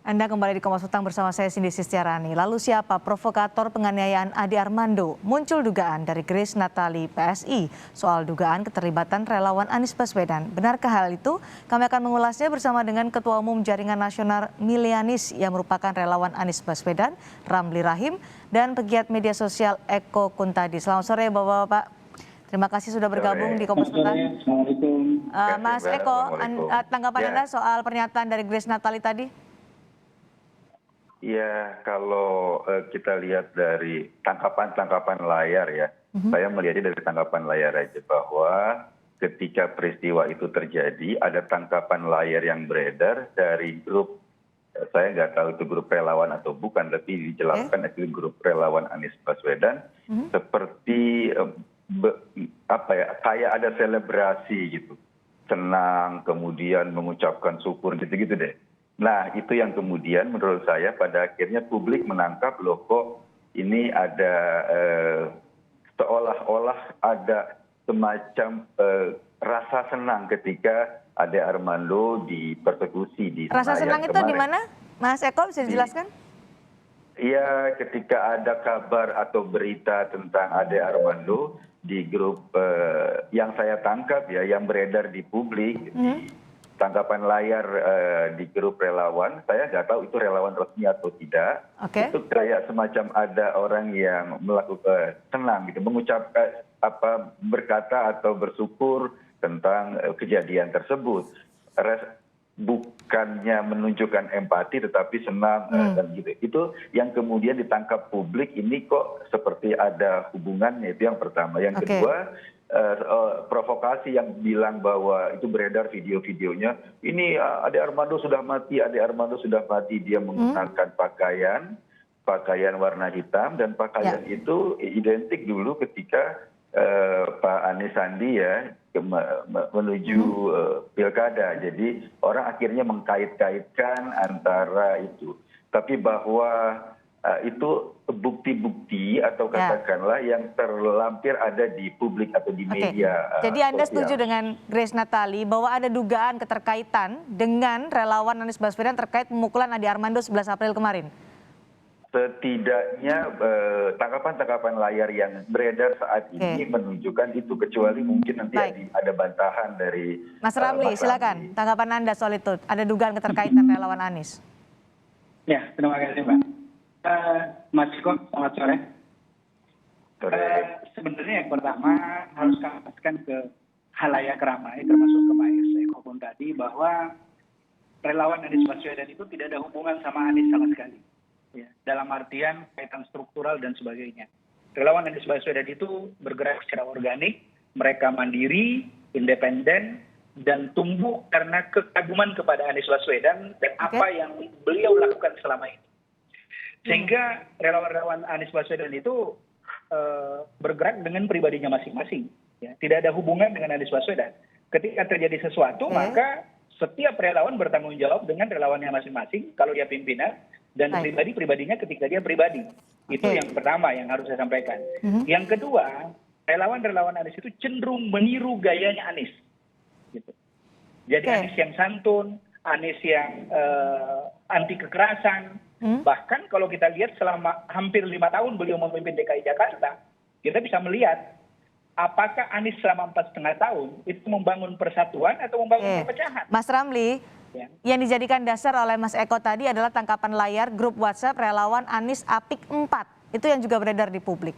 Anda kembali di Kompas Petang bersama saya Cindy Sistiarani. Lalu siapa provokator penganiayaan Ade Armando? Muncul dugaan dari Grace Natali PSI soal dugaan keterlibatan relawan Anies Baswedan. Benarkah hal itu? Kami akan mengulasnya bersama dengan Ketua Umum Jaringan Nasional Milianis yang merupakan relawan Anies Baswedan, Ramli Rahim, dan pegiat media sosial Eko Kuntadi. Selamat sore Bapak-Bapak. Terima kasih sudah bergabung di Kompas Petang. Assalamualaikum. Mas Eko, tanggapan Anda soal pernyataan dari Grace Natali tadi? Ya, kalau kita lihat dari tangkapan layar ya, saya melihatnya dari tangkapan layar aja bahwa ketika peristiwa itu terjadi, ada tangkapan layar yang beredar dari grup, saya nggak tahu itu grup relawan atau bukan, tapi dijelaskan itu grup relawan Anies Baswedan, seperti kayak ada selebrasi gitu, senang, kemudian mengucapkan syukur gitu-gitu deh. Nah, itu yang kemudian menurut saya pada akhirnya publik menangkap loh kok ini ada seolah-olah ada semacam rasa senang ketika Ade Armando dipersekusi di Senayan. Rasa senang itu di mana, Mas Eko, bisa dijelaskan? Iya, ketika ada kabar atau berita tentang Ade Armando di grup yang saya tangkap ya, yang beredar di publik, tangkapan layar di grup relawan, saya nggak tahu itu relawan resmi atau tidak. Itu kayak semacam ada orang yang melakukan senang gitu, mengucapkan berkata atau bersyukur tentang kejadian tersebut. Bukannya menunjukkan empati tetapi senang dan gitu. Itu yang kemudian ditangkap publik, ini kok seperti ada hubungannya, itu yang pertama. Yang kedua, provokasi yang bilang bahwa itu beredar video-videonya, ini Ade Armando sudah mati, Ade Armando sudah mati, dia menggunakan pakaian warna hitam, dan pakaian itu identik dulu ketika Pak Anies Sandi ya menuju pilkada. Jadi orang akhirnya mengkait-kaitkan antara itu. Tapi bahwa itu bukti-bukti atau katakanlah yang terlampir ada di publik atau di media. Jadi Anda setuju dengan Grace Natali bahwa ada dugaan keterkaitan dengan relawan Anies Baswedan terkait pemukulan Ade Armando 11 April kemarin? Setidaknya tangkapan-tangkapan layar yang beredar saat ini menunjukkan itu, kecuali mungkin nanti ada bantahan dari Mas Ramli, silakan tanggapan Anda soal itu. Ada dugaan keterkaitan relawan Anies? Ya, terima kasih Mbak. Mas Eko, selamat sore. Sebenarnya yang pertama harus kami pastikan ke halayak ramai, termasuk ke Pak Eko pun tadi, bahwa relawan Anies Baswedan itu tidak ada hubungan sama Anies sama sekali. Ya, dalam artian kaitan struktural dan sebagainya. Relawan Anies Baswedan itu bergerak secara organik, mereka mandiri, independen, dan tumbuh karena kekaguman kepada Anies Baswedan dan apa yang beliau lakukan selama ini. Sehingga relawan-relawan Anies Baswedan itu bergerak dengan pribadinya masing-masing. Ya. Tidak ada hubungan dengan Anies Baswedan. Ketika terjadi sesuatu, maka setiap relawan bertanggung jawab dengan relawannya masing-masing kalau dia pimpinan, dan pribadi-pribadinya ketika dia pribadi. Itu yang pertama yang harus saya sampaikan. Yang kedua, relawan-relawan Anies itu cenderung meniru gayanya Anies. Gitu. Jadi Anies yang santun, Anies yang anti kekerasan. Bahkan kalau kita lihat selama hampir 5 tahun beliau memimpin DKI Jakarta, kita bisa melihat apakah Anies selama 4,5 tahun itu membangun persatuan atau membangun perpecahan. Mas Ramli, yang dijadikan dasar oleh Mas Eko tadi adalah tangkapan layar grup WhatsApp relawan Anies Apik 4. Itu yang juga beredar di publik.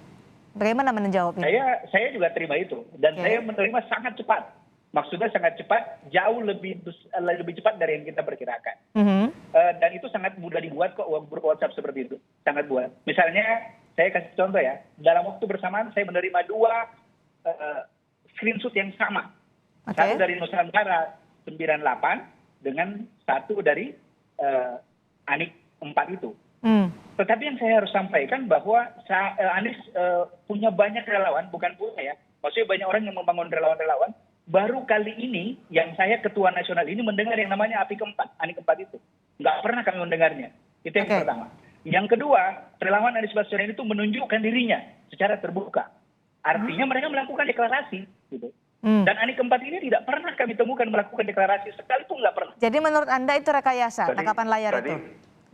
Bagaimana menjawabnya? Saya juga terima itu. Dan saya menerima sangat cepat. Maksudnya sangat cepat, jauh lebih cepat dari yang kita perkirakan. Dan itu sangat mudah dibuat kok, grup WhatsApp seperti itu. Sangat buat. Misalnya, saya kasih contoh ya. Dalam waktu bersamaan saya menerima 2 screenshot yang sama. Satu dari Nusantara 98 dengan satu dari Anik 4 itu. Tetapi yang saya harus sampaikan bahwa Anies punya banyak relawan, bukan punya ya. Maksudnya banyak orang yang membangun relawan-relawan. Baru kali ini yang saya ketua nasional ini mendengar yang namanya Apik 4, Anik 4 itu. Nggak pernah kami mendengarnya. Itu yang pertama. Yang kedua, relawan Anies Baswedan itu menunjukkan dirinya secara terbuka. Artinya mereka melakukan deklarasi. Gitu. Dan Anik 4 ini tidak pernah kami temukan melakukan deklarasi, sekalipun nggak pernah. Jadi menurut Anda itu rekayasa, tangkapan layar itu?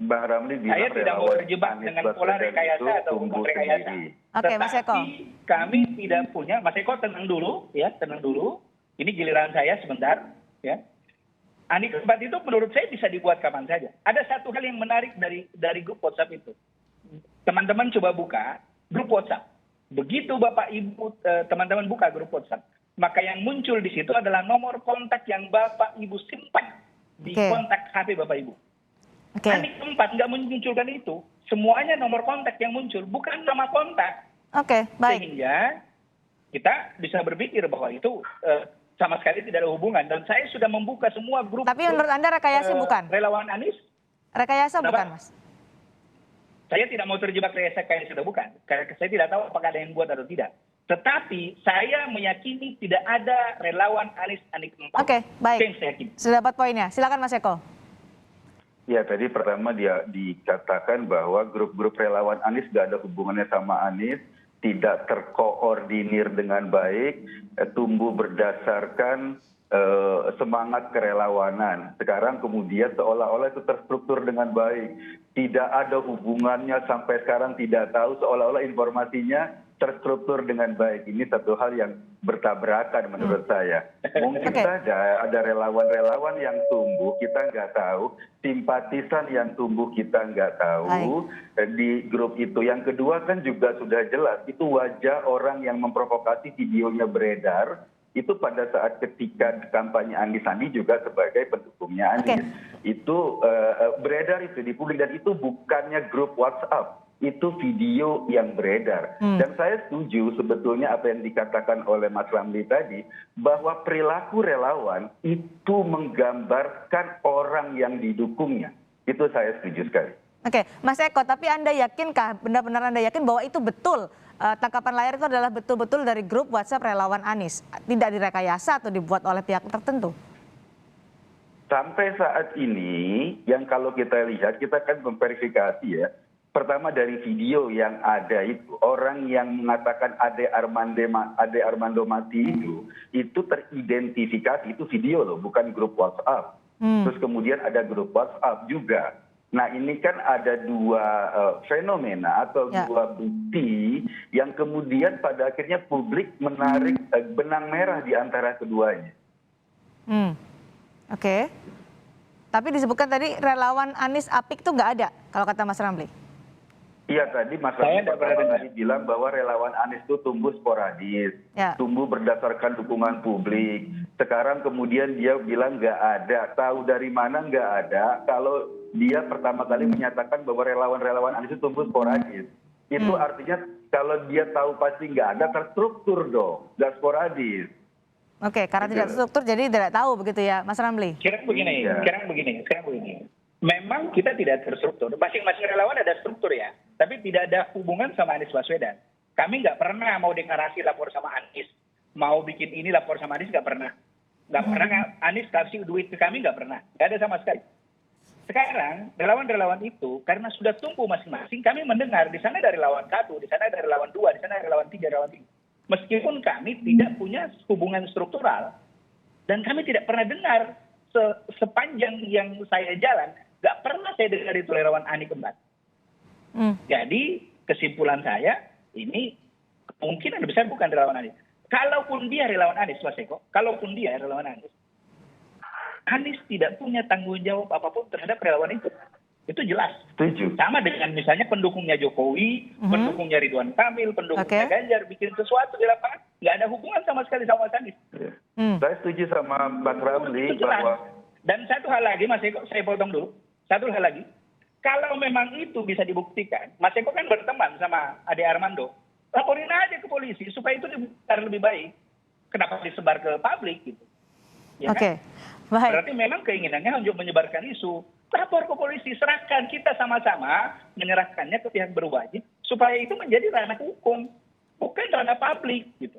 Bang Ramli bilang Saya tidak mau relawan terjebak Anies dengan pola Baswedan rekayasa itu atau bukan tumbuh rekayasa. sendiri. Oke, Mas Eko. Tetapi kami tidak punya, Mas Eko tenang dulu, ya, tenang dulu. Ini giliran saya sebentar, ya. Anies keempat itu menurut saya bisa dibuat kapan saja. Ada satu hal yang menarik dari grup WhatsApp itu. Teman-teman coba buka grup WhatsApp. Begitu Bapak Ibu, teman-teman buka grup WhatsApp, maka yang muncul di situ adalah nomor kontak yang Bapak Ibu simpan di Oke. kontak HP Bapak Ibu. Oke. Anies keempat nggak memunculkan itu. Semuanya nomor kontak yang muncul, bukan nama kontak. Oke, baik. Sehingga kita bisa berpikir bahwa itu sama sekali tidak ada hubungan. Dan saya sudah membuka semua grup. Tapi menurut Anda rekayasa bukan? Relawan Anies. Rekayasa Kenapa? bukan, Mas? Saya tidak mau terjebak rekayasa kayak sudah bukan. Karena saya tidak tahu apakah ada yang buat atau tidak. Tetapi saya meyakini tidak ada relawan Anies keempat. Oke, baik. Itu yang saya yakini. Sudah dapat poinnya. Silakan Mas Eko. Ya, tadi pertama dia dikatakan bahwa grup-grup relawan Anies gak ada hubungannya sama Anies, tidak terkoordinir dengan baik, tumbuh berdasarkan semangat kerelawanan. Sekarang kemudian seolah-olah itu terstruktur dengan baik. Tidak ada hubungannya sampai sekarang tidak tahu, seolah-olah informasinya terstruktur dengan baik. Ini satu hal yang bertabrakan menurut saya. Mungkin saja ada relawan-relawan yang tumbuh, kita nggak tahu. Simpatisan yang tumbuh, kita nggak tahu. Di grup itu. Yang kedua kan juga sudah jelas, itu wajah orang yang memprovokasi, videonya beredar. Itu pada saat ketika kampanye Anies Sandi juga sebagai pendukungnya Anies. Itu beredar itu di publik, dan itu bukannya grup WhatsApp. Itu video yang beredar. Dan saya setuju sebetulnya apa yang dikatakan oleh Mas Ramli tadi, bahwa perilaku relawan itu menggambarkan orang yang didukungnya. Itu saya setuju sekali. Oke, Mas Eko, tapi Anda yakinkah, benar-benar Anda yakin bahwa itu betul, tangkapan layar itu adalah betul-betul dari grup WhatsApp relawan Anies, tidak direkayasa atau dibuat oleh pihak tertentu? Sampai saat ini, yang kalau kita lihat, kita kan memverifikasi ya. Pertama dari video yang ada itu, orang yang mengatakan Ade Armando mati itu teridentifikasi, itu video loh, bukan grup WhatsApp. Terus kemudian ada grup WhatsApp juga. Nah ini kan ada dua fenomena atau dua bukti yang kemudian pada akhirnya publik menarik benang merah di antara keduanya. Oke. Tapi disebutkan tadi relawan Anies Apik itu nggak ada, kalau kata Mas Ramli. Iya, tadi Mas Ramli pertama tadi bilang bahwa relawan Anies itu tumbuh sporadis, tumbuh berdasarkan dukungan publik. Sekarang kemudian dia bilang nggak ada, tahu dari mana nggak ada, kalau dia pertama kali menyatakan bahwa relawan-relawan Anies itu tumbuh sporadis. Itu artinya kalau dia tahu pasti nggak ada, terstruktur dong, nggak sporadis. Oke, karena tidak terstruktur jadi tidak tahu begitu ya, Mas Ramli? Sekarang begini. Memang kita tidak terstruktur. Masing-masing relawan ada struktur ya. Tapi tidak ada hubungan sama Anies Baswedan. Kami nggak pernah mau deklarasi lapor sama Anies. Mau bikin ini lapor sama Anies nggak pernah. Nggak pernah Anies kasih duit ke kami, nggak pernah. Nggak ada sama sekali. Sekarang relawan-relawan itu karena sudah tumbuh masing-masing, kami mendengar di sana ada relawan 1, di sana ada relawan 2, di sana ada relawan 3, relawan 3. Meskipun kami tidak punya hubungan struktural. Dan kami tidak pernah dengar sepanjang yang saya jalan, nggak pernah saya dengar itu relawan Anies keempat. Jadi kesimpulan saya, ini kemungkinan besar bukan relawan Anies. Kalaupun dia relawan Anies, Mas Eko, kalaupun dia relawan Anies tidak punya tanggung jawab apapun terhadap relawan itu. Itu jelas. Setuju. Sama dengan misalnya pendukungnya Jokowi, pendukungnya Ridwan Kamil, pendukungnya Ganjar, bikin sesuatu di lapangan, nggak ada hubungan sama sekali sama Mas Anies. Saya setuju sama Bang Ramli bahwa... Dan satu hal lagi, Mas Eko, saya potong dulu. Satu hal lagi, kalau memang itu bisa dibuktikan, Mas Eko kan berteman sama Ade Armando, laporin aja ke polisi supaya itu dibuktikan lebih baik. Kenapa disebar ke publik gitu? Ya kan? Baik. Berarti memang keinginannya untuk menyebarkan isu. Lapor ke polisi, serahkan, kita sama-sama menyerahkannya ke pihak berwajib supaya itu menjadi ranah hukum, bukan ranah publik gitu.